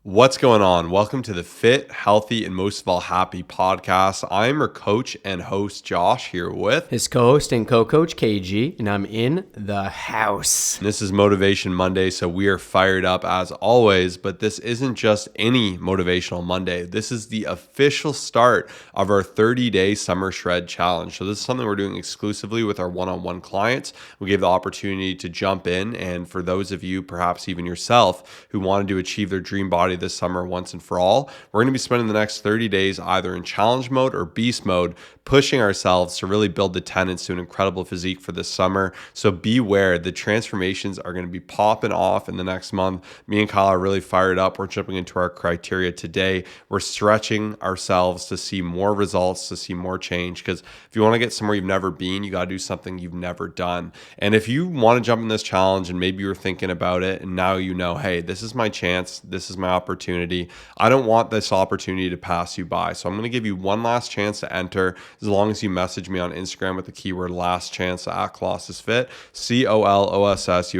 What's going on? Welcome to the Fit, Healthy, and most of all Happy podcast. I'm your coach and host, Josh, here with his co-host and co-coach, KG, and I'm in the house. This is Motivation Monday, so we are fired up as always, but this isn't just any Motivational Monday. This is the official start of our 30-day Summer Shred Challenge. So this is something we're doing exclusively with our one-on-one clients. We gave the opportunity to jump in, and for those of you, perhaps even yourself, who wanted to achieve their dream body this summer once and for all, we're going to be spending the next 30 days either in challenge mode or beast mode, pushing ourselves to really build the tenets to an incredible physique for this summer. So beware, the transformations are going to be popping off in the next month. Me and Kyle are really fired up. We're jumping into our criteria today. We're stretching ourselves to see more results, to see more change, because if you want to get somewhere you've never been, you got to do something you've never done. And if you want to jump in this challenge and maybe you're thinking about it and now you know, hey, this is my chance, this is my opportunity. I don't want this opportunity to pass you by. So I'm going to give you one last chance to enter as long as you message me on Instagram with the keyword last chance at Colossus Fit, COLOSSUSFIT.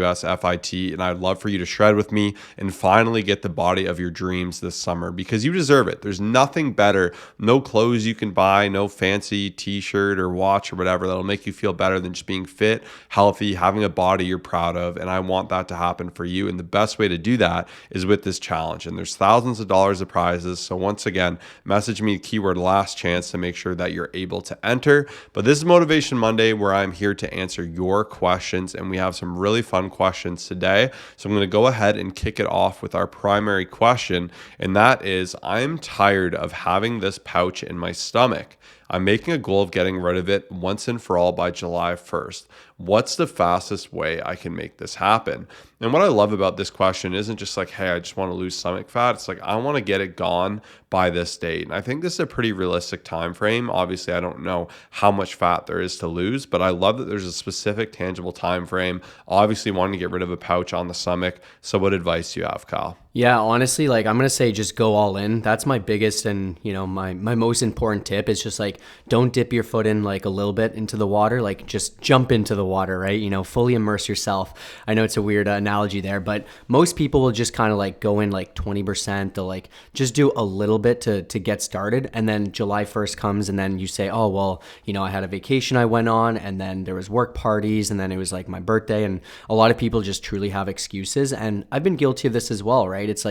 And I'd love for you to shred with me and finally get the body of your dreams this summer because you deserve it. There's nothing better. No clothes you can buy, no fancy t-shirt or watch or whatever that'll make you feel better than just being fit, healthy, having a body you're proud of. And I want that to happen for you. And the best way to do that is with this challenge. And there's thousands of dollars of prizes. So once again, message me keyword last chance to make sure that you're able to enter. But this is Motivation Monday where I'm here to answer your questions. And we have some really fun questions today. So I'm going to go ahead and kick it off with our primary question. And that is, I'm tired of having this pouch in my stomach. I'm making a goal of getting rid of it once and for all by July 1st. What's the fastest way I can make this happen? And what I love about this question isn't just like, hey, I just want to lose stomach fat. It's like, I want to get it gone by this date. And I think this is a pretty realistic time frame. Obviously, I don't know how much fat there is to lose, but I love that there's a specific tangible time frame. Obviously, wanting to get rid of a pouch on the stomach. So what advice do you have, Kyle? Yeah, honestly, I'm going to say just go all in. That's my biggest and, my most important tip is just don't dip your foot in a little bit into the water, just jump into the water, right? Fully immerse yourself. I know it's a weird analogy there, but most people will just kind of go in 20%. They'll just do a little bit to get started. And then July 1st comes and then you say, oh, well, I had a vacation I went on and then there was work parties and then it was my birthday. And a lot of people just truly have excuses. And I've been guilty of this as well, right? It's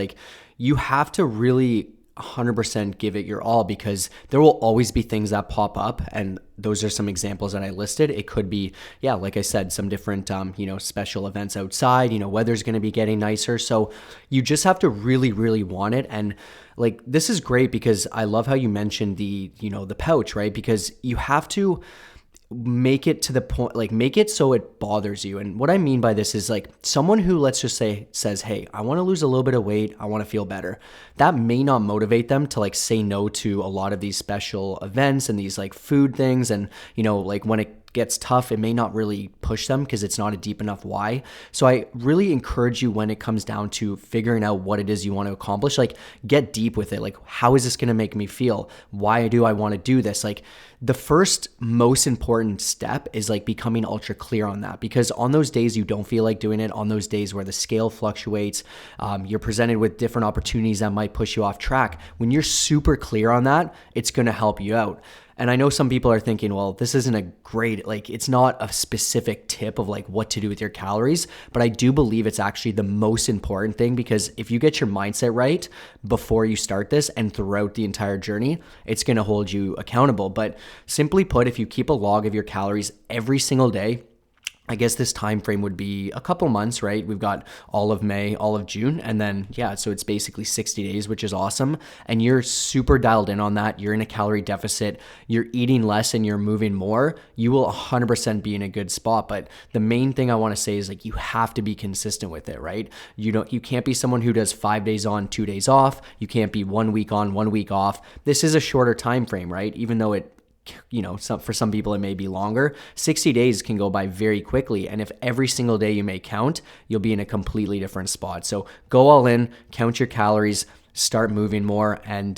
you have to really 100% give it your all because there will always be things that pop up. And those are some examples that I listed. It could be, like I said, some different, special events outside, weather's going to be getting nicer. So you just have to really, really want it. And this is great because I love how you mentioned the pouch, right? Because you have to make it to the point, make it so it bothers you. And what I mean by this is someone who, let's just say, says, hey, I want to lose a little bit of weight, I want to feel better. That may not motivate them to say no to a lot of these special events and these food things. And, when it gets tough, it may not really push them because it's not a deep enough why. So I really encourage you when it comes down to figuring out what it is you want to accomplish, get deep with it. How is this going to make me feel? Why do I want to do this? The first most important step is becoming ultra clear on that, because on those days you don't feel like doing it, on those days where the scale fluctuates, you're presented with different opportunities that might push you off track. When you're super clear on that, it's going to help you out. And I know some people are thinking, well, this isn't a great, it's not a specific tip of what to do with your calories, but I do believe it's actually the most important thing, because if you get your mindset right before you start this and throughout the entire journey, it's going to hold you accountable. But simply put, if you keep a log of your calories every single day, I guess this time frame would be a couple months, right? We've got all of May, all of June, and then so it's basically 60 days, which is awesome. And you're super dialed in on that. You're in a calorie deficit, you're eating less and you're moving more. You will 100% be in a good spot. But the main thing I want to say is you have to be consistent with it, right? You can't be someone who does 5 days on, 2 days off. You can't be 1 week on, 1 week off. This is a shorter time frame, right? Even though for some people it may be longer. 60 days can go by very quickly. And if every single day you may count, you'll be in a completely different spot. So go all in, count your calories, start moving more, and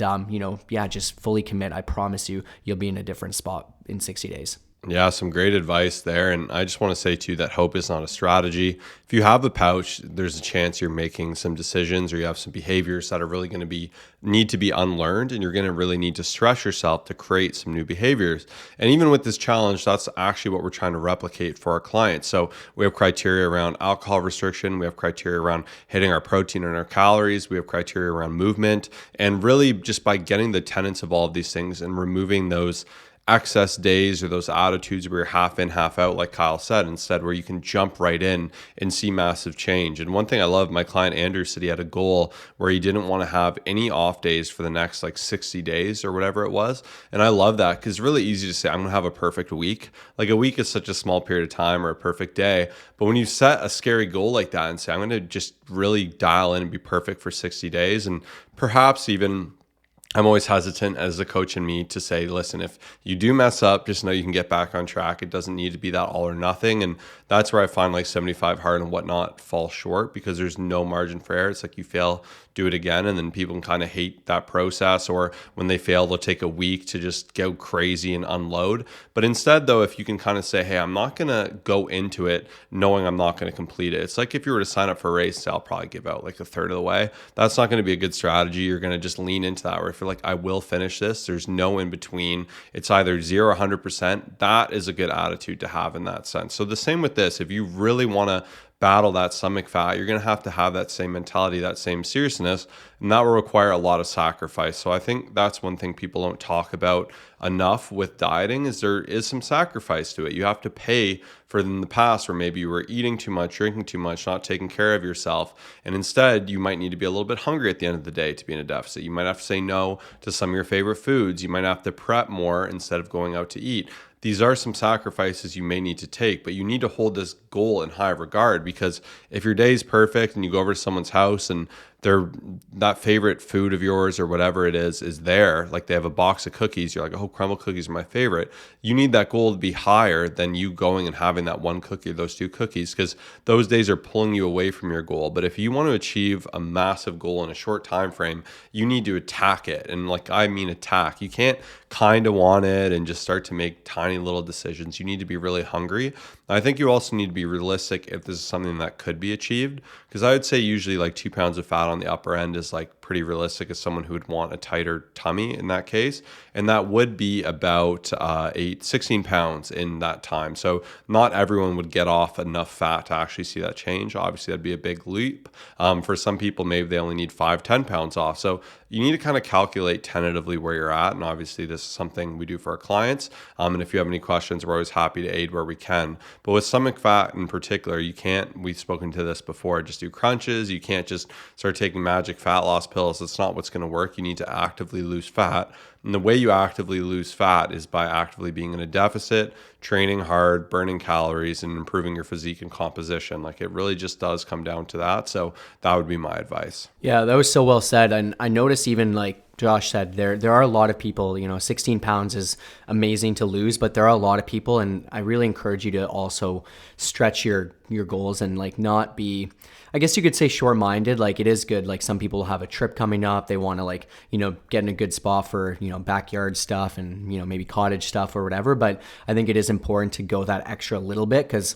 just fully commit. I promise you'll be in a different spot in 60 days. Yeah, some great advice there. And I just want to say too that hope is not a strategy. If you have a pouch, there's a chance you're making some decisions or you have some behaviors that are really going to need to be unlearned, and you're going to really need to stress yourself to create some new behaviors. And even with this challenge, that's actually what we're trying to replicate for our clients. So we have criteria around alcohol restriction, we have criteria around hitting our protein and our calories, we have criteria around movement, and really just by getting the tenets of all of these things and removing those excess days or those attitudes where you're half in, half out, like Kyle said, instead where you can jump right in and see massive change. And one thing I love, my client Andrew said he had a goal where he didn't want to have any off days for the next like 60 days or whatever it was. And I love that because it's really easy to say, I'm going to have a perfect week. Like a week is such a small period of time or a perfect day. But when you set a scary goal like that and say, I'm going to just really dial in and be perfect for 60 days, and perhaps even I'm always hesitant as a coach in me to say, listen, if you do mess up, just know you can get back on track. It doesn't need to be that all or nothing. And that's where I find like 75 hard and whatnot fall short because there's no margin for error. It's like you fail, do it again. And then people can kind of hate that process. Or when they fail, they'll take a week to just go crazy and unload. But instead, though, if you can kind of say, hey, I'm not going to go into it knowing I'm not going to complete it. It's like if you were to sign up for a race, I'll probably give out like a third of the way. That's not going to be a good strategy. You're going to just lean into that. Or if you're like, I will finish this, there's no in between. It's either 0 or 100%. That is a good attitude to have in that sense. So the same with this. If you really want to battle that stomach fat, you're going to have that same mentality, that same seriousness, and that will require a lot of sacrifice. So I think that's one thing people don't talk about enough with dieting is there is some sacrifice to it. You have to pay for in the past where maybe you were eating too much, drinking too much, not taking care of yourself. And instead, you might need to be a little bit hungry at the end of the day to be in a deficit. You might have to say no to some of your favorite foods. You might have to prep more instead of going out to eat. These are some sacrifices you may need to take, but you need to hold this goal in high regard because if your day is perfect and you go over to someone's house and that favorite food of yours or whatever it is there, like they have a box of cookies, you're like, oh, crumble cookies are my favorite. You need that goal to be higher than you going and having that one cookie or those two cookies because those days are pulling you away from your goal. But if you want to achieve a massive goal in a short time frame, you need to attack it. And like I mean attack. You can't kind of want it and just start to make tiny little decisions. You need to be really hungry. I think you also need to be realistic if this is something that could be achieved because I would say usually like 2 pounds of fat on the upper end is like pretty realistic as someone who would want a tighter tummy in that case. And that would be about 16 pounds in that time. So not everyone would get off enough fat to actually see that change. Obviously, that'd be a big leap. For some people, maybe they only need 5-10 pounds off. So you need to kind of calculate tentatively where you're at. And obviously, this is something we do for our clients. And if you have any questions, we're always happy to aid where we can. But with stomach fat in particular, we've spoken to this before, just do crunches. You can't just start taking magic fat loss pills. It's not what's going to work. You need to actively lose fat. And the way you actively lose fat is by actively being in a deficit, training hard, burning calories, and improving your physique and composition. Like it really just does come down to that. So that would be my advice. Yeah, that was so well said. And I noticed even like Josh said, there are a lot of people, 16 pounds is amazing to lose, but there are a lot of people. And I really encourage you to also stretch your goals and like not be, I guess you could say short-minded. Like it is good. Like some people have a trip coming up. They want to like, get in a good spot for, backyard stuff and, maybe cottage stuff or whatever. But I think it is important to go that extra little bit because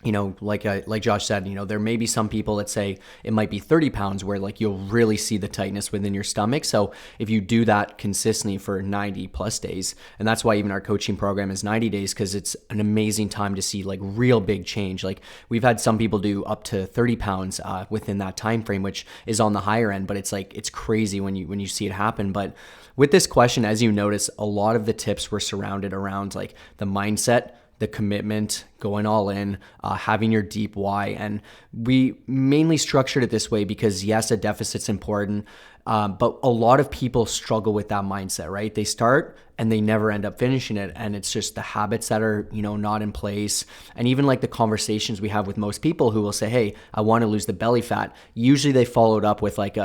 like Josh said, there may be some people that say it might be 30 pounds where like you'll really see the tightness within your stomach. So if you do that consistently for 90 plus days, and that's why even our coaching program is 90 days, because it's an amazing time to see like real big change. Like we've had some people do up to 30 pounds within that time frame, which is on the higher end, but it's like, it's crazy when you see it happen. But with this question, as you notice, a lot of the tips were surrounded around like the mindset, the commitment, going all in, having your deep why. And we mainly structured it this way because yes, a deficit's important, but a lot of people struggle with that mindset, right? They start and they never end up finishing it. And it's just the habits that are, not in place. And even like the conversations we have with most people who will say, hey, I want to lose the belly fat. Usually they followed up with like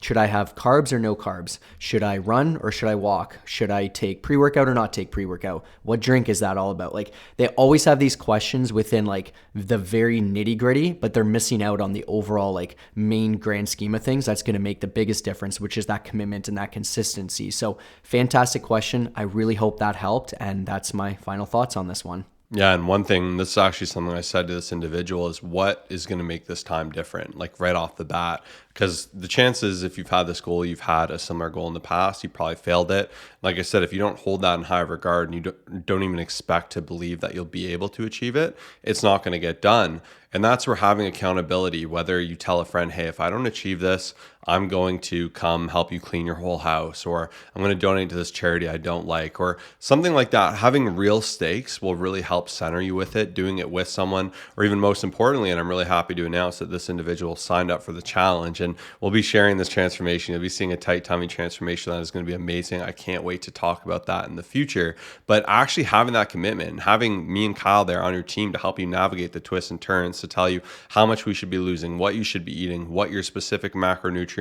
should I have carbs or no carbs? Should I run or should I walk? Should I take pre-workout or not take pre-workout? What drink is that all about? Like they always have these questions questions within like the very nitty gritty, but they're missing out on the overall like main grand scheme of things that's going to make the biggest difference, which is that commitment and that consistency. So fantastic question. I really hope that helped. And that's my final thoughts on this one. Yeah, and one thing, this is actually something I said to this individual, is what is going to make this time different, like right off the bat? Because the chances, if you've had this goal, you've had a similar goal in the past, you probably failed it. Like I said, if you don't hold that in high regard and you don't even expect to believe that you'll be able to achieve it, it's not going to get done. And that's where having accountability, whether you tell a friend, hey, if I don't achieve this, I'm going to come help you clean your whole house, or I'm going to donate to this charity I don't like, or something like that. Having real stakes will really help center you with it, doing it with someone, or even most importantly, and I'm really happy to announce that this individual signed up for the challenge, and we'll be sharing this transformation. You'll be seeing a tight tummy transformation that is going to be amazing. I can't wait to talk about that in the future. But actually having that commitment, and having me and Kyle there on your team to help you navigate the twists and turns, to tell you how much we should be losing, what you should be eating, what your specific macronutrients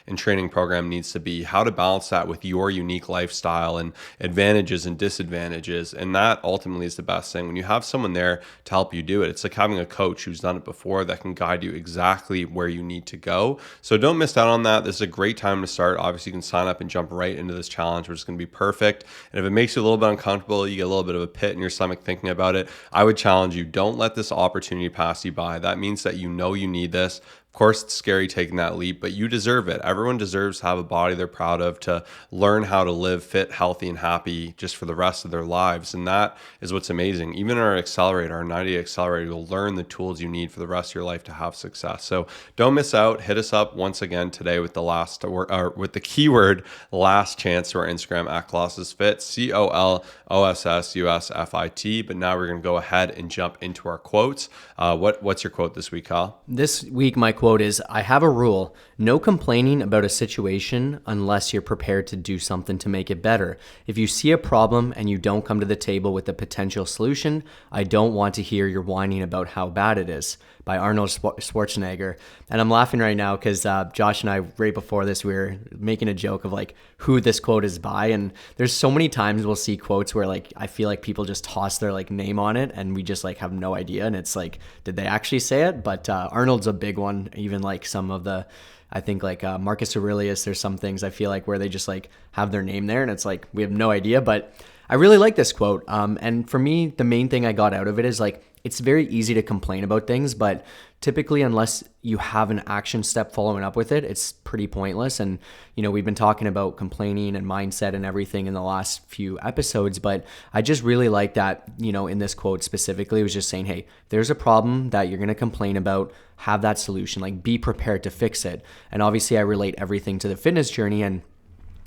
and training program needs to be, how to balance that with your unique lifestyle and advantages and disadvantages. And that ultimately is the best thing. When you have someone there to help you do it, it's like having a coach who's done it before that can guide you exactly where you need to go. So don't miss out on that. This is a great time to start. Obviously, you can sign up and jump right into this challenge, which is going to be perfect. And if it makes you a little bit uncomfortable, you get a little bit of a pit in your stomach thinking about it, I would challenge you, don't let this opportunity pass you by. That means that you know you need this. Of course, it's scary taking that leap, but you deserve it. Everyone deserves to have a body they're proud of, to learn how to live fit, healthy, and happy just for the rest of their lives. And that is what's amazing. Even our accelerator, our 90-day accelerator, you'll learn the tools you need for the rest of your life to have success. So don't miss out. Hit us up once again today with with the keyword last chance to our Instagram at ColossusFit, COLOSSUSFIT. But now we're going to go ahead and jump into our quotes. What's your quote this week, Kyle? This week, my quote is, I have a rule: no complaining about a situation unless you're prepared to do something to make it better. If you see a problem and you don't come to the table with a potential solution, I don't want to hear your whining about how bad it is. By Arnold Schwarzenegger. And I'm laughing right now because Josh and I, right before this, we were making a joke of like who this quote is by. And there's so many times we'll see quotes where like I feel like people just toss their like name on it and we just like have no idea. And it's like, did they actually say it? But Arnold's a big one. Even like some of the, I think like Marcus Aurelius, there's some things I feel like where they just like have their name there and it's like we have no idea. But I really like this quote. And for me, the main thing I got out of it is like, it's very easy to complain about things, but typically unless you have an action step following up with it, it's pretty pointless. And, you know, we've been talking about complaining and mindset and everything in the last few episodes, but I just really like that, you know, in this quote specifically, it was just saying, hey, there's a problem that you're going to complain about, have that solution, like be prepared to fix it. And obviously I relate everything to the fitness journey. And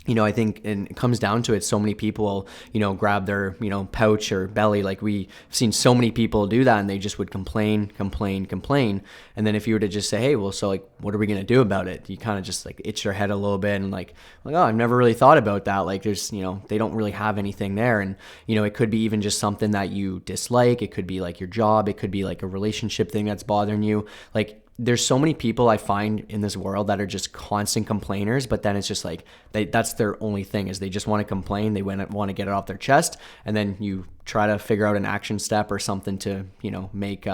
you know, I think, and it comes down to it, so many people, you know, grab their, you know, pouch or belly. Like we've seen so many people do that and they just would complain. And then if you were to just say, hey, well, so like, what are we going to do about it? You kind of just like itch your head a little bit and like, oh, I've never really thought about that. Like there's, you know, they don't really have anything there. And, you know, it could be even just something that you dislike. It could be like your job. It could be like a relationship thing that's bothering you. Like, there's so many people I find in this world that are just constant complainers, but then it's just like that's their only thing is they just want to complain. They want to get it off their chest. And then you try to figure out an action step or something to, you know, make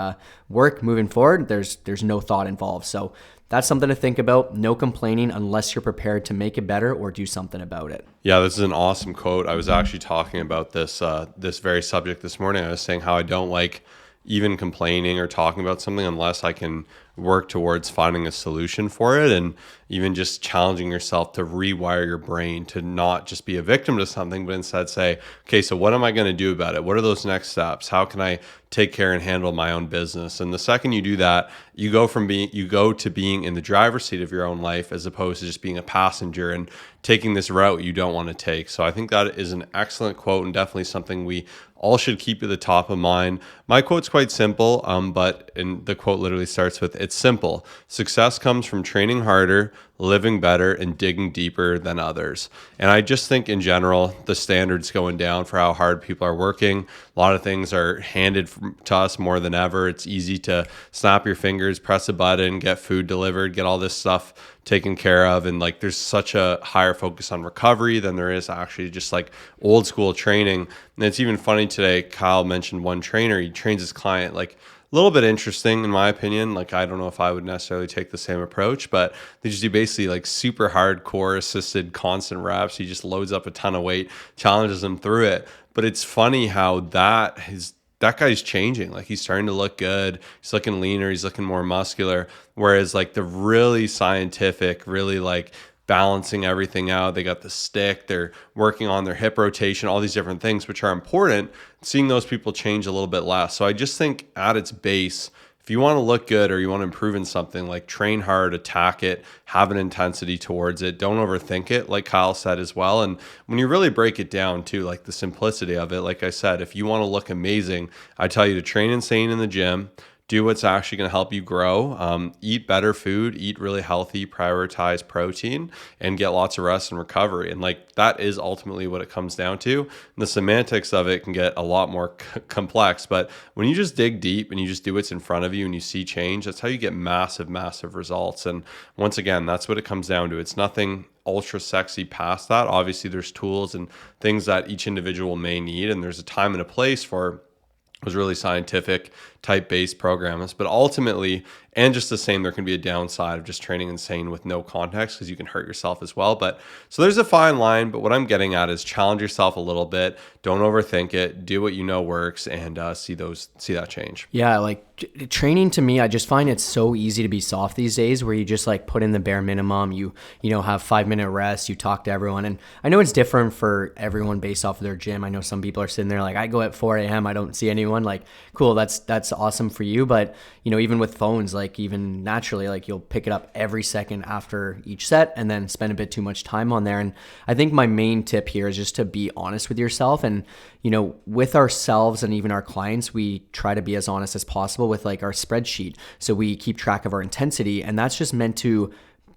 work moving forward. There's no thought involved. So that's something to think about. No complaining unless you're prepared to make it better or do something about it. Yeah, this is an awesome quote. I was actually talking about this very subject this morning. I was saying how I don't like even complaining or talking about something unless I can work towards finding a solution for it, and even just challenging yourself to rewire your brain to not just be a victim to something, but instead say, okay, so what am I going to do about it? What are those next steps? How can I take care and handle my own business? And the second you do that, you go to being in the driver's seat of your own life as opposed to just being a passenger and taking this route you don't want to take. So I think that is an excellent quote and definitely something we all should keep at the top of mind. My quote's quite simple, and the quote literally starts with, It's simple. Success comes from training harder, living better, and digging deeper than others. And I just think in general, the standards going down for how hard people are working. A lot of things are handed to us more than ever. It's easy to snap your fingers, press a button, get food delivered, get all this stuff taken care of. And like there's such a higher focus on recovery than there is actually just like old school training. And it's even funny today, Kyle mentioned one trainer, he trains his client like a little bit interesting in my opinion. Like I don't know if I would necessarily take the same approach, but they just do basically like super hardcore assisted constant reps. He just loads up a ton of weight, challenges them through it. But it's funny how that guy's changing. Like he's starting to look good. He's looking leaner. He's looking more muscular. Whereas like the really scientific, really like balancing everything out. They got the stick. They're working on their hip rotation, all these different things, which are important. Seeing those people change a little bit less. So I just think at its base, if you want to look good or you want to improve in something, like train hard, attack it, have an intensity towards it. Don't overthink it, like Kyle said as well. And when you really break it down too, like the simplicity of it, like I said, if you want to look amazing, I tell you to train insane in the gym, do what's actually going to help you grow, eat better food, eat really healthy, prioritize protein, and get lots of rest and recovery. And like that is ultimately what it comes down to. And the semantics of it can get a lot more complex, but when you just dig deep and you just do what's in front of you and you see change, that's how you get massive, massive results. And once again, that's what it comes down to. It's nothing ultra sexy past that. Obviously, there's tools and things that each individual may need, and there's a time and a place for was really scientific type based programs, but ultimately, and just the same, there can be a downside of just training insane with no context because you can hurt yourself as well. But so there's a fine line, but what I'm getting at is challenge yourself a little bit. Don't overthink it. Do what you know works and see that change. Yeah, like training to me, I just find it so easy to be soft these days where you just like put in the bare minimum, you know, have 5-minute rest, you talk to everyone. And I know it's different for everyone based off of their gym. I know some people are sitting there like, I go at 4 a.m., I don't see anyone. Like, cool, that's awesome for you. But, you know, even with phones, like even naturally, like you'll pick it up every second after each set and then spend a bit too much time on there. And I think my main tip here is just to be honest with yourself. And, you know, with ourselves and even our clients, we try to be as honest as possible with like our spreadsheet. So we keep track of our intensity, and that's just meant to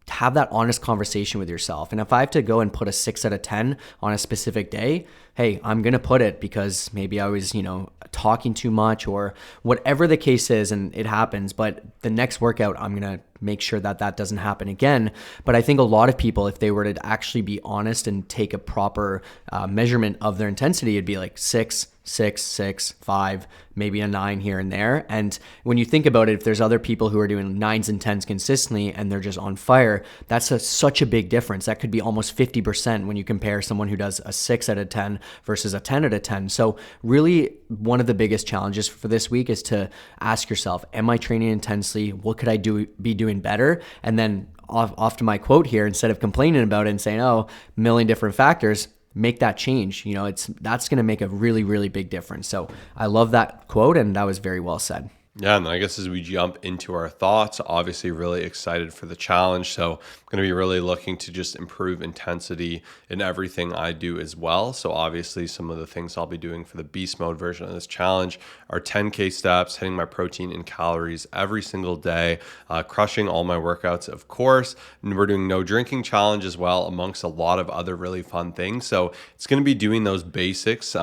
have that honest conversation with yourself. And if I have to go and put a 6 out of 10 on a specific day, hey, I'm going to put it because maybe I was, you know, talking too much or whatever the case is, and it happens. But the next workout, I'm going to make sure that that doesn't happen again. But I think a lot of people, if they were to actually be honest and take a proper measurement of their intensity, it'd be like 6, 6, 6, 5, maybe a 9 here and there. And when you think about it, if there's other people who are doing 9s and 10s consistently and they're just on fire, that's such a big difference. That could be almost 50% when you compare someone who does a 6 out of 10 versus a 10 out of 10. So really one of the biggest challenges for this week is to ask yourself, am I training intensely? What could I be doing better? And then off to my quote here, instead of complaining about it and saying, oh, a million different factors, make that change. You know, that's going to make a really, really big difference. So I love that quote, and that was very well said. Yeah, and I guess as we jump into our thoughts, obviously really excited for the challenge. So I'm going to be really looking to just improve intensity in everything I do as well. So obviously some of the things I'll be doing for the beast mode version of this challenge are 10K steps, hitting my protein and calories every single day, crushing all my workouts, of course. And we're doing no drinking challenge as well, amongst a lot of other really fun things. So it's going to be doing those basics,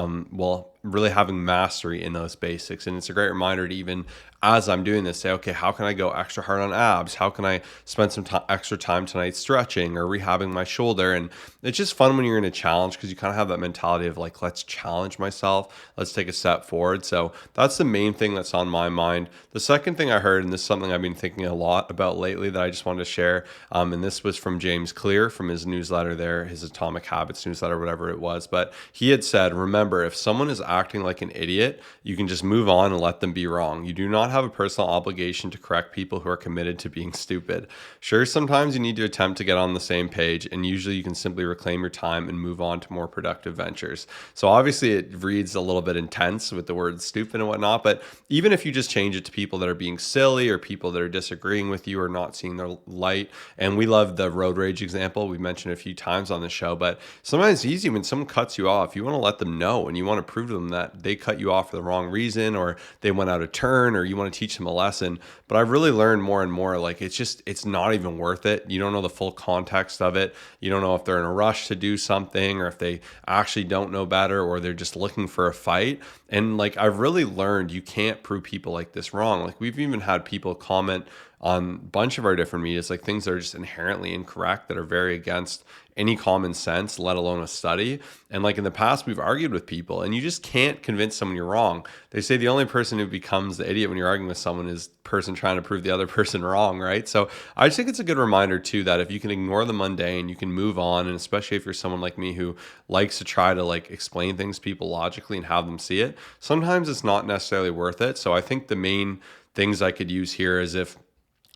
really having mastery in those basics. And it's a great reminder to even as I'm doing this, say, okay, how can I go extra hard on abs? How can I spend some extra time tonight stretching or rehabbing my shoulder? And it's just fun when you're in a challenge because you kind of have that mentality of like, let's challenge myself. Let's take a step forward. So that's the main thing that's on my mind. The second thing I heard, and this is something I've been thinking a lot about lately that I just wanted to share, and this was from James Clear from his newsletter there, his Atomic Habits newsletter, whatever it was. But he had said, remember, if someone is acting like an idiot, you can just move on and let them be wrong. You do not have a personal obligation to correct people who are committed to being stupid. Sure, sometimes you need to attempt to get on the same page, and usually you can simply reclaim your time and move on to more productive ventures. So obviously it reads a little bit intense with the word stupid and whatnot, but even if you just change it to people that are being silly or people that are disagreeing with you or not seeing their light, and we love the road rage example we mentioned a few times on the show, but sometimes it's easy when someone cuts you off, you want to let them know and you want to prove to them that they cut you off for the wrong reason, or they went out of turn, or you want to teach them a lesson. But I've really learned more and more, like, it's not even worth it. You don't know the full context of it. You don't know if they're in a rush to do something, or if they actually don't know better, or they're just looking for a fight. And like, I've really learned you can't prove people like this wrong. Like, we've even had people comment on a bunch of our different medias, like things that are just inherently incorrect, that are very against any common sense, let alone a study. And like in the past, we've argued with people, and you just can't convince someone you're wrong. They say the only person who becomes the idiot when you're arguing with someone is the person trying to prove the other person wrong, right? So I just think it's a good reminder too, that if you can ignore the mundane, you can move on. And especially if you're someone like me who likes to try to like explain things to people logically and have them see it, sometimes it's not necessarily worth it. So I think the main things I could use here is if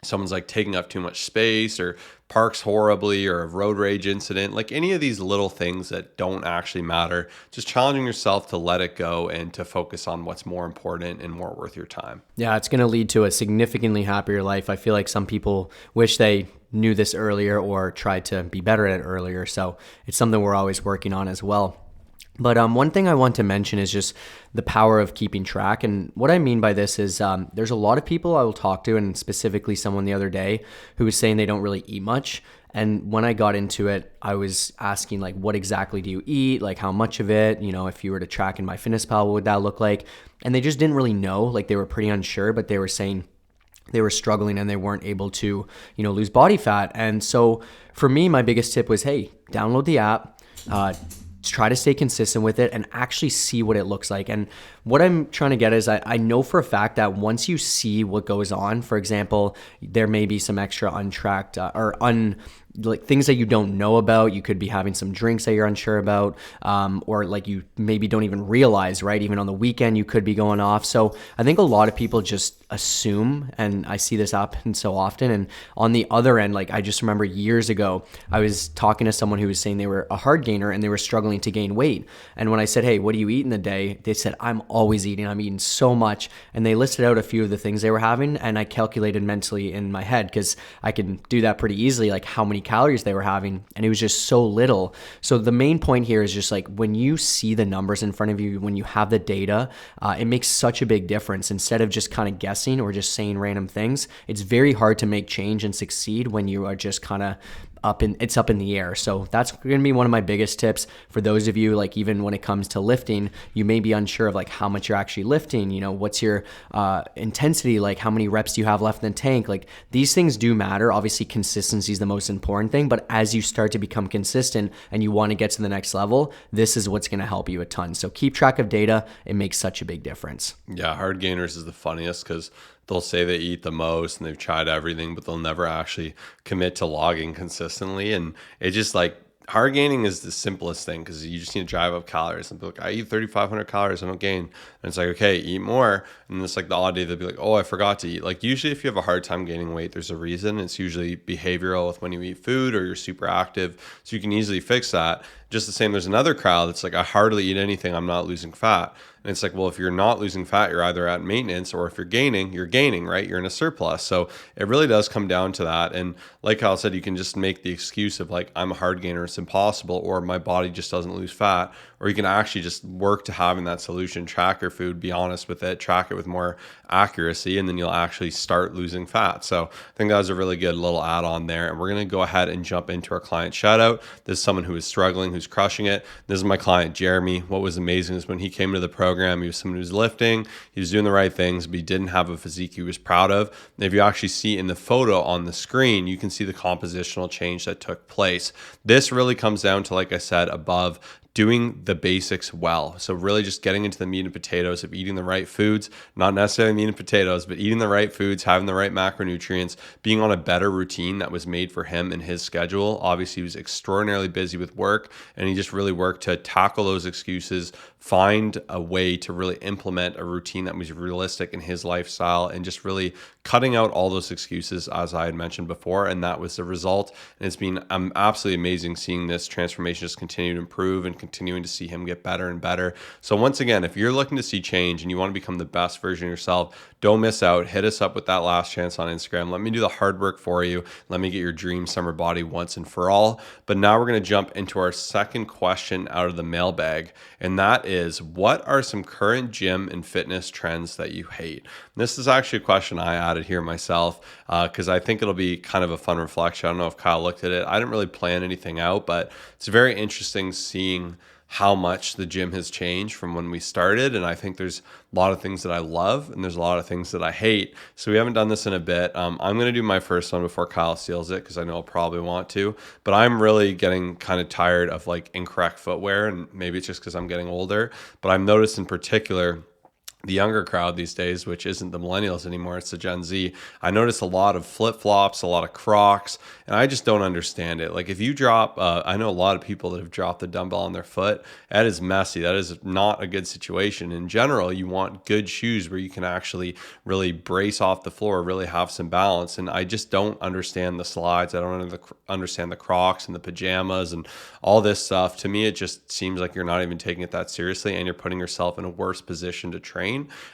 someone's like taking up too much space, or parks horribly, or a road rage incident, like any of these little things that don't actually matter, just challenging yourself to let it go and to focus on what's more important and more worth your time. Yeah, it's going to lead to a significantly happier life. I feel like some people wish they knew this earlier or tried to be better at it earlier. So it's something we're always working on as well. But one thing I want to mention is just the power of keeping track. And what I mean by this is there's a lot of people I will talk to, and specifically someone the other day who was saying they don't really eat much. And when I got into it, I was asking, like, what exactly do you eat? Like, how much of it? You know, if you were to track in MyFitnessPal, what would that look like? And they just didn't really know. Like, they were pretty unsure, but they were saying they were struggling and they weren't able to, lose body fat. And so for me, my biggest tip was, hey, download the app, try to stay consistent with it, and actually see what it looks like. And what I'm trying to get is I know for a fact that once you see what goes on, for example, there may be some extra untracked like things that you don't know about. You could be having some drinks that you're unsure about, or like you maybe don't even realize, right? Even on the weekend, you could be going off. So I think a lot of people just assume, and I see this happen so often. And on the other end, like I just remember years ago, I was talking to someone who was saying they were a hard gainer and they were struggling to gain weight. And when I said, hey, what do you eat in the day? They said, I'm always eating. I'm eating so much. And they listed out a few of the things they were having. And I calculated mentally in my head, because I can do that pretty easily, like how many calories they were having, and it was just so little. So the main point here is just like when you see the numbers in front of you, when you have the data, it makes such a big difference. Instead of just kind of guessing or just saying random things, it's very hard to make change and succeed when you are just kind of up in the air. So that's going to be one of my biggest tips for those of you, like even when it comes to lifting, you may be unsure of like how much you're actually lifting, what's your intensity, like how many reps do you have left in the tank? Like these things do matter. Obviously consistency is the most important thing, but as you start to become consistent and you want to get to the next level, this is what's going to help you a ton. So keep track of data. It makes such a big difference. Yeah, hard gainers is the funniest, because they'll say they eat the most and they've tried everything, but they'll never actually commit to logging consistently. And it just like, hard gaining is the simplest thing, because you just need to drive up calories and be like, I eat 3,500 calories, I don't gain. And it's like, okay, eat more. And it's like the odd day they'll be like, oh, I forgot to eat. Like usually if you have a hard time gaining weight, there's a reason. It's usually behavioral with when you eat food, or you're super active. So you can easily fix that. Just the same, there's another crowd that's like, I hardly eat anything, I'm not losing fat. And it's like, well, if you're not losing fat, you're either at maintenance, or if you're gaining, right? You're in a surplus. So it really does come down to that. And like Kyle said, you can just make the excuse of like, I'm a hard gainer, it's impossible, or my body just doesn't lose fat. Or you can actually just work to having that solution, track your food, be honest with it, track it with more accuracy, and then you'll actually start losing fat. So I think that was a really good little add-on there. And we're going to go ahead and jump into our client shout out. This is someone who is struggling, who's crushing it. This is my client, Jeremy. What was amazing is when he came to the program, he was someone who was lifting, he was doing the right things, but he didn't have a physique he was proud of. And if you actually see in the photo on the screen, you can see the compositional change that took place. This really comes down to, like I said above, doing the basics well. So really just getting into the meat and potatoes of eating the right foods, not necessarily meat and potatoes, but eating the right foods, having the right macronutrients, being on a better routine that was made for him and his schedule. Obviously, he was extraordinarily busy with work, and he just really worked to tackle those excuses, find a way to really implement a routine that was realistic in his lifestyle, and just really cutting out all those excuses, as I had mentioned before. And that was the result. And it's been absolutely amazing seeing this transformation just continue to improve and continuing to see him get better and better. So once again, if you're looking to see change and you want to become the best version of yourself, don't miss out. Hit us up with that last chance on Instagram. Let me do the hard work for you. Let me get your dream summer body once and for all. But now we're going to jump into our second question out of the mailbag. And that is, what are some current gym and fitness trends that you hate? And this is actually a question I added here myself because I think it'll be kind of a fun reflection. I don't know if Kyle looked at it. I didn't really plan anything out, but it's very interesting seeing how much the gym has changed from when we started. And I think there's a lot of things that I love and there's a lot of things that I hate. So we haven't done this in a bit. I'm going to do my first one before Kyle steals it because I know I'll probably want to. But I'm really getting kind of tired of like incorrect footwear. And maybe it's just because I'm getting older. But I've noticed in particular, the younger crowd these days, which isn't the millennials anymore, it's the Gen Z. I notice a lot of flip-flops, a lot of Crocs, and I just don't understand it. Like if you drop, I know a lot of people that have dropped the dumbbell on their foot. That is messy. That is not a good situation. In general, you want good shoes where you can actually really brace off the floor, really have some balance. And I just don't understand the slides. I don't understand the Crocs and the pajamas and all this stuff. To me, it just seems like you're not even taking it that seriously and you're putting yourself in a worse position to train.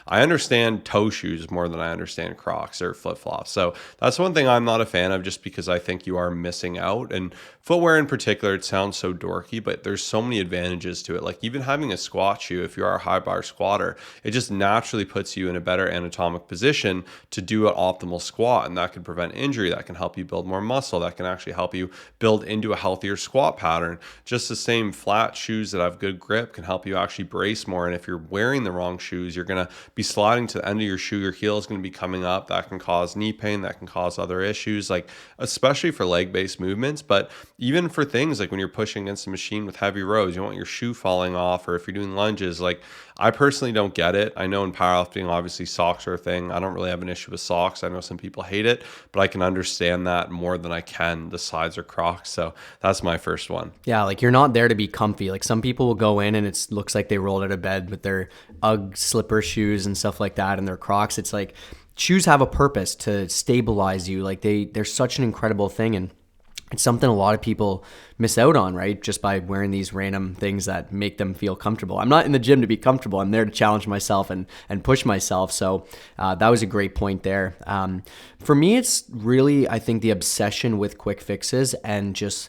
I understand toe shoes more than I understand Crocs or flip-flops. So that's one thing I'm not a fan of just because I think you are missing out. And footwear in particular, it sounds so dorky, but there's so many advantages to it. Like even having a squat shoe, if you are a high bar squatter, it just naturally puts you in a better anatomic position to do an optimal squat. And that can prevent injury. That can help you build more muscle. That can actually help you build into a healthier squat pattern. Just the same flat shoes that have good grip can help you actually brace more. And if you're wearing the wrong shoes, you're going to be sliding to the end of your shoe. Your heel is going to be coming up. That can cause knee pain. That can cause other issues, like especially for leg-based movements. But even for things like when you're pushing against a machine with heavy rows, you don't want your shoe falling off, or if you're doing lunges, like I personally don't get it. I know in powerlifting, obviously socks are a thing. I don't really have an issue with socks. I know some people hate it, but I can understand that more than I can the slides or Crocs. So that's my first one. Yeah, like you're not there to be comfy. Like some people will go in and it looks like they rolled out of bed with their Ugg slipper shoes and stuff like that and their Crocs. It's like shoes have a purpose to stabilize you. Like they're such an incredible thing, and it's something a lot of people miss out on, right? Just by wearing these random things that make them feel comfortable. I'm not in the gym to be comfortable. I'm there to challenge myself and push myself. So that was a great point there. For me, it's really, I think, the obsession with quick fixes and just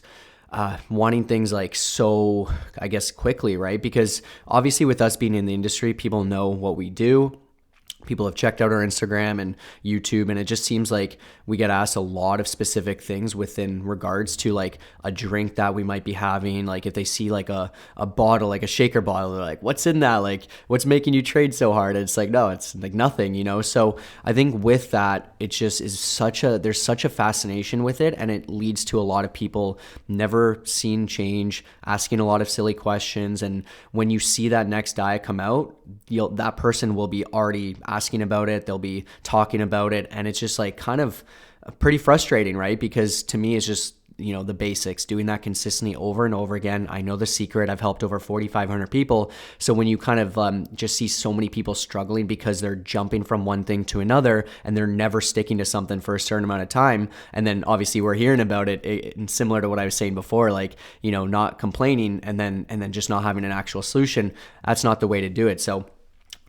wanting things like so, I guess, quickly, right? Because obviously with us being in the industry, people know what we do. People have checked out our Instagram and YouTube, and it just seems like we get asked a lot of specific things within regards to like a drink that we might be having. Like if they see like a bottle, like a shaker bottle, they're like, what's in that? Like what's making you trade so hard? And it's like, no, it's like nothing, you know? So I think with that, it just is there's such a fascination with it, and it leads to a lot of people never seen change, asking a lot of silly questions. And when you see that next diet come out, that person will be already asking about it. They'll be talking about it. And it's just like kind of pretty frustrating, right? Because to me, it's just, you know, the basics, doing that consistently over and over again. I know the secret. I've helped over 4,500 people. So when you kind of just see so many people struggling because they're jumping from one thing to another and they're never sticking to something for a certain amount of time. And then obviously we're hearing about it, and similar to what I was saying before, like, you know, not complaining and then just not having an actual solution. That's not the way to do it. So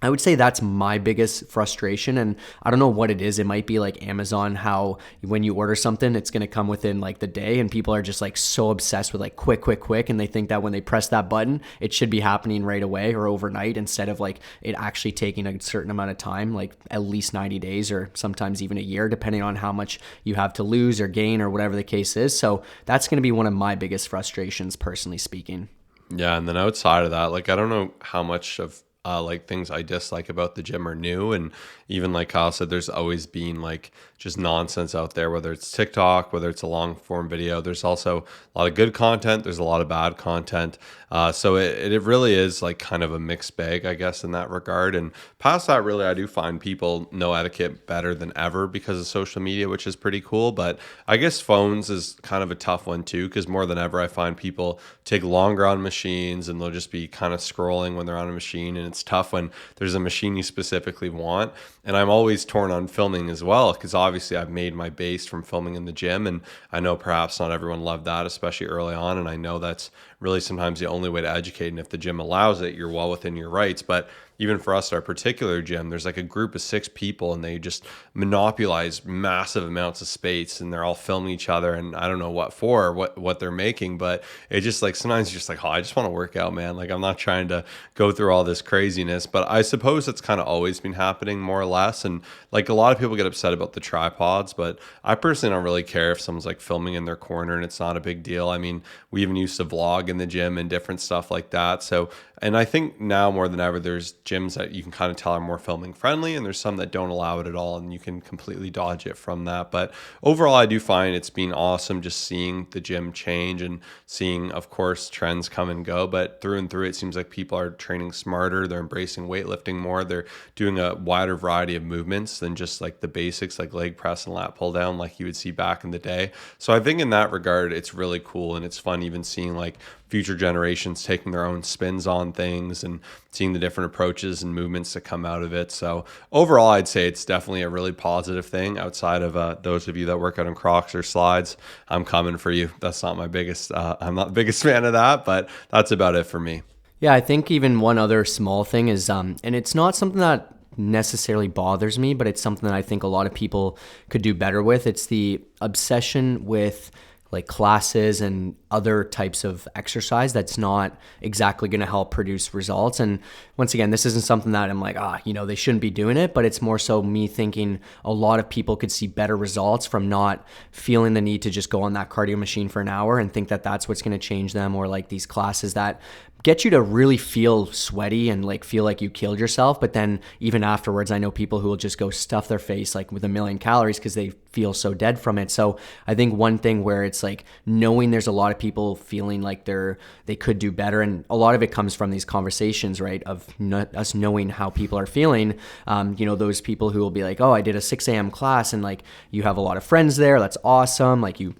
I would say that's my biggest frustration, and I don't know what it is. It might be like Amazon, how when you order something, it's going to come within like the day, and people are just like so obsessed with like quick, and they think that when they press that button, it should be happening right away or overnight instead of like it actually taking a certain amount of time, like at least 90 days or sometimes even a year, depending on how much you have to lose or gain or whatever the case is. So that's going to be one of my biggest frustrations, personally speaking. Yeah, and then outside of that, like I don't know how much of like things I dislike about the gym are new, and even like Kyle said, there's always been like just nonsense out there, whether it's TikTok, whether it's a long form video. There's also a lot of good content, there's a lot of bad content, so it really is like kind of a mixed bag, I guess, in that regard. And past that, really, I do find people know etiquette better than ever because of social media, which is pretty cool. But I guess phones is kind of a tough one too, because more than ever I find people take longer on machines and they'll just be kind of scrolling when they're on a machine, and it's tough when there's a machine you specifically want. And I'm always torn on filming as well, because obviously I've made my base from filming in the gym, and I know perhaps not everyone loved that, especially early on. And I know that's really sometimes the only way to educate. And if the gym allows it, you're well within your rights. But even for us at our particular gym, there's like a group of 6 people and they just monopolize massive amounts of space, and they're all filming each other. And I don't know what for, what they're making, but it just like sometimes you're just like, oh, I just want to work out, man. Like I'm not trying to go through all this craziness, but I suppose it's kind of always been happening more or less. And like a lot of people get upset about the tripods, but I personally don't really care if someone's like filming in their corner and it's not a big deal. I mean, we even used to vlog in the gym and different stuff like that. So, and I think now more than ever, there's gyms that you can kind of tell are more filming friendly, and there's some that don't allow it at all, and you can completely dodge it from that. But overall, I do find it's been awesome just seeing the gym change and seeing, of course, trends come and go. But through and through, it seems like people are training smarter. They're embracing weightlifting more. They're doing a wider variety of movements than just like the basics, like leg press and lat pull down, like you would see back in the day. So I think in that regard, it's really cool, and it's fun even seeing like future generations taking their own spins on things and seeing the different approaches and movements that come out of it. So overall, I'd say it's definitely a really positive thing. Outside of those of you that work out in Crocs or slides, I'm coming for you. That's not my biggest, I'm not the biggest fan of that, but that's about it for me. Yeah, I think even one other small thing is, and it's not something that necessarily bothers me, but it's something that I think a lot of people could do better with. It's the obsession with like classes and other types of exercise that's not exactly going to help produce results. And once again, this isn't something that I'm like, they shouldn't be doing it, but it's more so me thinking a lot of people could see better results from not feeling the need to just go on that cardio machine for an hour and think that that's what's going to change them, or like these classes that get you to really feel sweaty and like feel like you killed yourself. But then even afterwards, I know people who will just go stuff their face like with 1,000,000 calories because they feel so dead from it. So I think one thing where it's like knowing there's a lot of people feeling like they could do better, and a lot of it comes from these conversations, right, of us knowing how people are feeling. Those people who will be like, oh, I did a 6 a.m. class, and like you have a lot of friends there, that's awesome, like you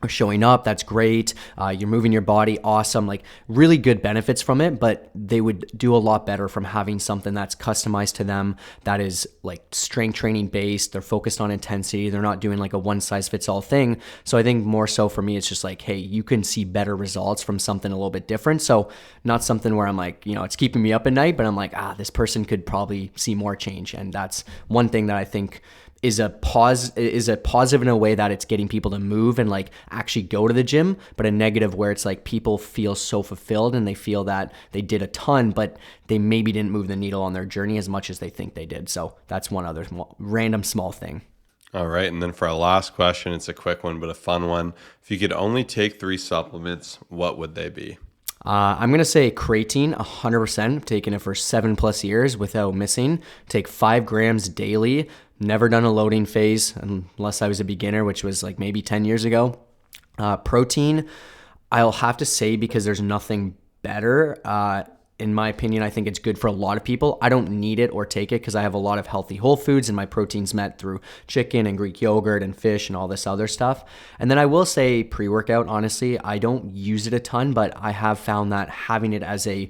are showing up, that's great, you're moving your body, awesome, like really good benefits from it. But they would do a lot better from having something that's customized to them, that is like strength training based, they're focused on intensity, they're not doing like a one size fits all thing. So I think more so for me, it's just like, hey, you can see better results from something a little bit different. So not something where I'm like, it's keeping me up at night, but I'm like, this person could probably see more change. And that's one thing that I think is a positive in a way that it's getting people to move and like actually go to the gym, but a negative where it's like people feel so fulfilled and they feel that they did a ton, but they maybe didn't move the needle on their journey as much as they think they did. So that's one other random small thing. All right. And then for our last question, it's a quick one, but a fun one. If you could only take 3 supplements, what would they be? I'm going to say creatine, 100%. I've taken it for 7+ years without missing. Take 5 grams daily. Never done a loading phase unless I was a beginner, which was like maybe 10 years ago. Protein, I'll have to say, because there's nothing better. In my opinion, I think it's good for a lot of people. I don't need it or take it because I have a lot of healthy whole foods and my protein's met through chicken and Greek yogurt and fish and all this other stuff. And then I will say pre-workout, honestly, I don't use it a ton, but I have found that having it as a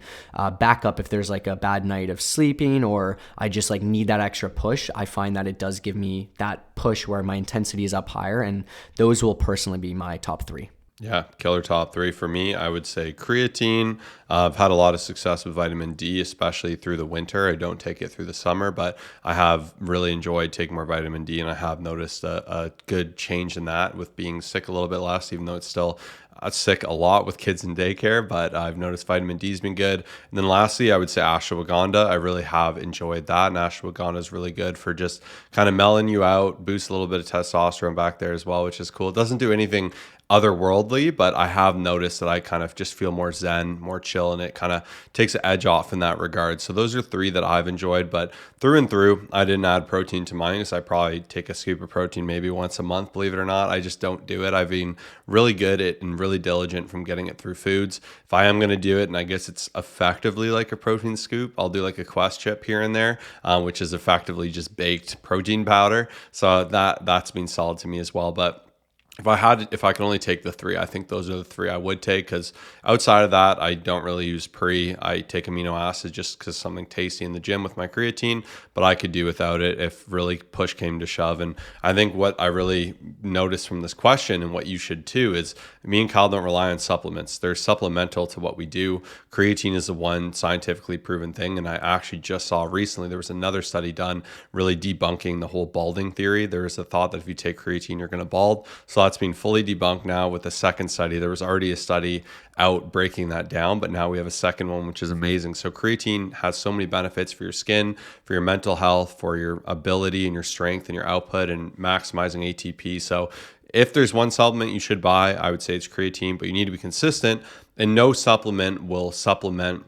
backup if there's like a bad night of sleeping or I just like need that extra push, I find that it does give me that push where my intensity is up higher, and those will personally be my top 3. Yeah, killer top 3 for me. I would say creatine. I've had a lot of success with vitamin D, especially through the winter. I don't take it through the summer, but I have really enjoyed taking more vitamin D, and I have noticed a good change in that with being sick a little bit less, even though it's still sick a lot with kids in daycare, but I've noticed vitamin D has been good. And then lastly, I would say ashwagandha. I really have enjoyed that, and ashwagandha is really good for just kind of mellowing you out, boost a little bit of testosterone back there as well, which is cool. It doesn't do anything otherworldly, but I have noticed that I kind of just feel more zen, more chill, and it kind of takes the edge off in that regard. So those are 3 that I've enjoyed, but through and through, I didn't add protein to mine because I probably take a scoop of protein maybe once a month, believe it or not. I just don't do it. I've been really good at and really diligent from getting it through foods. If I am going to do it, and I guess it's effectively like a protein scoop, I'll do like a Quest chip here and there, which is effectively just baked protein powder. So that's been solid to me as well. But if I could only take the three, I think those are the three I would take, because outside of that, I don't really use pre. I take amino acids just because something tasty in the gym with my creatine, but I could do without it if really push came to shove. And I think what I really noticed from this question, and what you should too, is me and Kyle don't rely on supplements. They're supplemental to what we do. Creatine is the one scientifically proven thing. And I actually just saw recently there was another study done really debunking the whole balding theory. There is a thought that if you take creatine, you're going to bald. So that's been fully debunked now with a second study. There was already a study out breaking that down, but now we have a second one, which is amazing. So creatine has so many benefits for your skin, for your mental health, for your ability and your strength and your output, and maximizing ATP. So if there's one supplement you should buy, I would say it's creatine, but you need to be consistent, and no supplement will supplement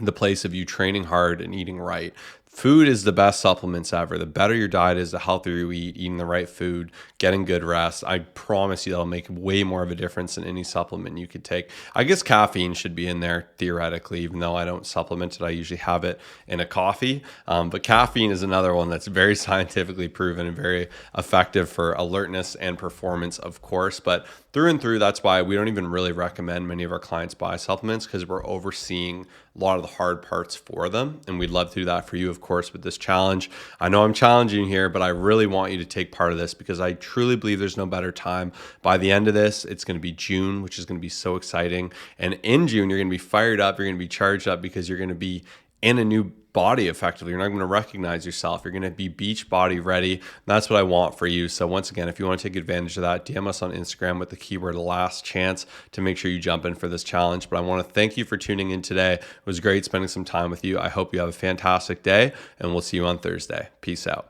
the place of you training hard and eating right. Food is the best supplements ever. The better your diet is, the healthier you eat, eating the right food, getting good rest. I promise you that'll make way more of a difference than any supplement you could take. I guess caffeine should be in there theoretically, even though I don't supplement it. I usually have it in a coffee. But caffeine is another one that's very scientifically proven and very effective for alertness and performance, of course. But through and through, that's why we don't even really recommend many of our clients buy supplements, because we're overseeing a lot of the hard parts for them. And we'd love to do that for you, of course, with this challenge. I know I'm challenging you here, but I really want you to take part of this, because I truly believe there's no better time. By the end of this, it's going to be June, which is going to be so exciting. And in June, you're going to be fired up. You're going to be charged up, because you're going to be in a new body effectively. You're not going to recognize yourself. You're going to be beach body ready. And that's what I want for you. So once again, if you want to take advantage of that, DM us on Instagram with the keyword last chance to make sure you jump in for this challenge. But I want to thank you for tuning in today. It was great spending some time with you. I hope you have a fantastic day, and we'll see you on Thursday. Peace out.